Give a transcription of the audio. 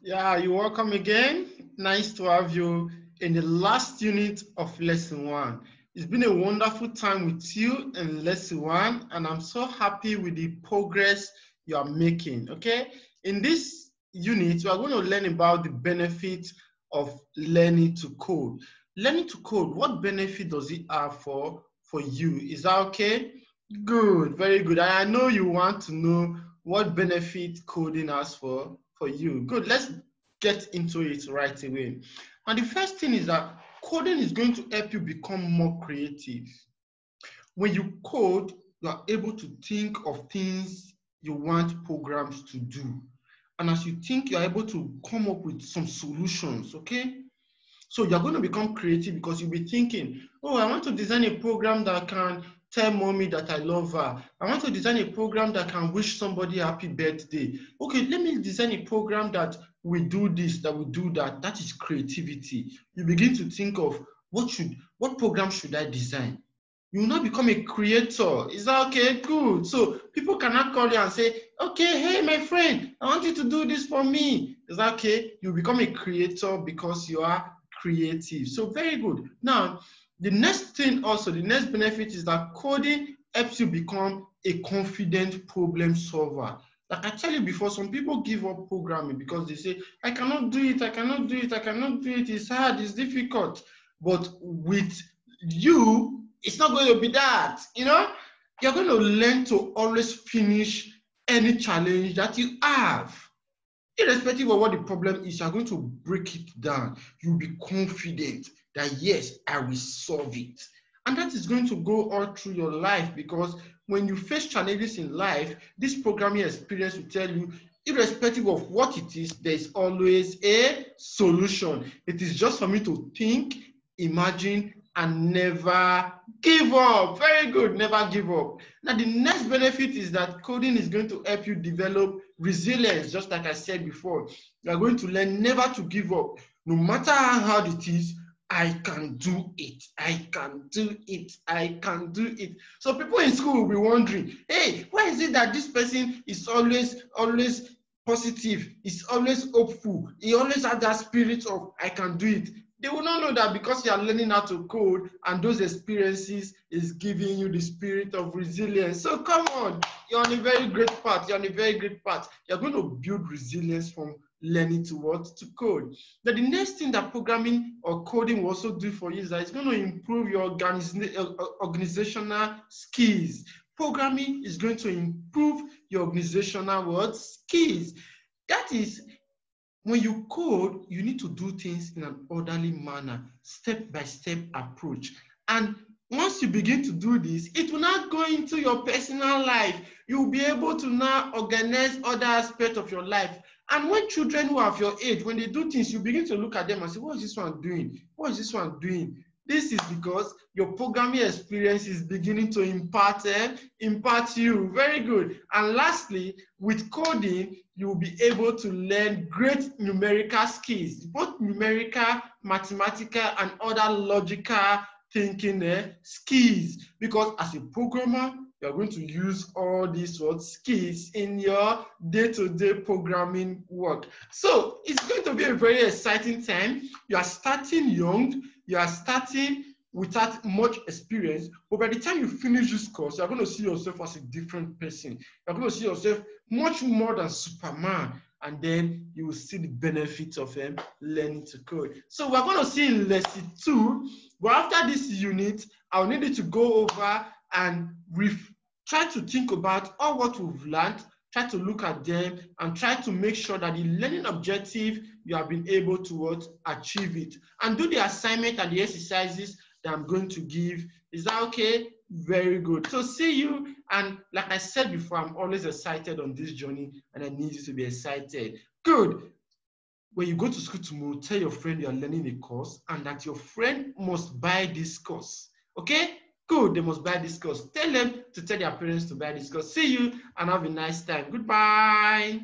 Yeah, you're welcome again. Nice to have you in the last unit of lesson 1. It's been a wonderful time with you in lesson 1, and I'm so happy with the progress you are making. Okay, in this unit, we are going to learn about the benefit of learning to code. Learning to code, what benefit does it have for you? Is that okay? Good, very good. And I know you want to know what benefit coding has for you. Good, let's get into it right away. And the first thing is that coding is going to help you become more creative. When you code, you are able to think of things you want programs to do. And as you think, you're able to come up with some solutions, okay? So you're going to become creative because you'll be thinking, oh, I want to design a program that can tell mommy that I love her. I want to design a program that can wish somebody happy birthday. Okay, let me design a program that will do this, that will do that. That is creativity. You begin to think of what program should I design? You will now become a creator. Is that okay? Good. So people cannot call you and say, okay, hey, my friend, I want you to do this for me. Is that okay? You become a creator because you are creative. So very good. Now, the next thing also, the next benefit is that coding helps you become a confident problem solver. Like I tell you before, some people give up programming because they say, I cannot do it, I cannot do it, I cannot do it, it's hard, it's difficult. But with you, it's not going to be that, You're going to learn to always finish any challenge that you have. Irrespective of what the problem is, you're going to break it down. You'll be confident that, yes, I will solve it. And that is going to go all through your life because when you face challenges in life, this programming experience will tell you, irrespective of what it is, there is always a solution. It is just for me to think, imagine, and never give up. Very good, never give up. Now, the next benefit is that coding is going to help you develop resilience, just like I said before. You are going to learn never to give up. No matter how hard it is, I can do it. I can do it. I can do it. So people in school will be wondering, hey, why is it that this person is always positive, is always hopeful, he always has that spirit of I can do it? They will not know that because you are learning how to code and those experiences is giving you the spirit of resilience. So come on, you're on a very great path. You're on a very great path. You're going to build resilience from learning to code. Now, the next thing that programming or coding will also do for you is that it's going to improve your organizational skills. Programming is going to improve your organizational skills. That is, when you code, you need to do things in an orderly manner, step-by-step approach. And once you begin to do this, it will not go into your personal life. You'll be able to now organize other aspects of your life. And when children who have your age, when they do things, you begin to look at them and say, what is this one doing? What is this one doing? This is because your programming experience is beginning to impart you. Very good. And lastly, with coding, you will be able to learn great numerical skills, both numerical, mathematical, and other logical thinking skills. Because as a programmer, you're going to use all these skills in your day-to-day programming work. So it's going to be a very exciting time. You are starting young. You are starting without much experience, but by the time you finish this course, you're going to see yourself as a different person. You're going to see yourself much more than Superman, and then you will see the benefits of learning to code. So we're going to see in lesson 2, but after this unit, I'll need you to go over and try to think about all what we've learned, try to look at them, and try to make sure that the learning objective, you have been able to achieve it. And do the assignment and the exercises that I'm going to give. Is that okay? Very good. So see you. And like I said before, I'm always excited on this journey, and I need you to be excited. Good. When you go to school tomorrow, tell your friend you are learning a course and that your friend must buy this course. Okay? Good. They must buy this course. Tell them to tell their parents to buy this course. See you and have a nice time. Goodbye.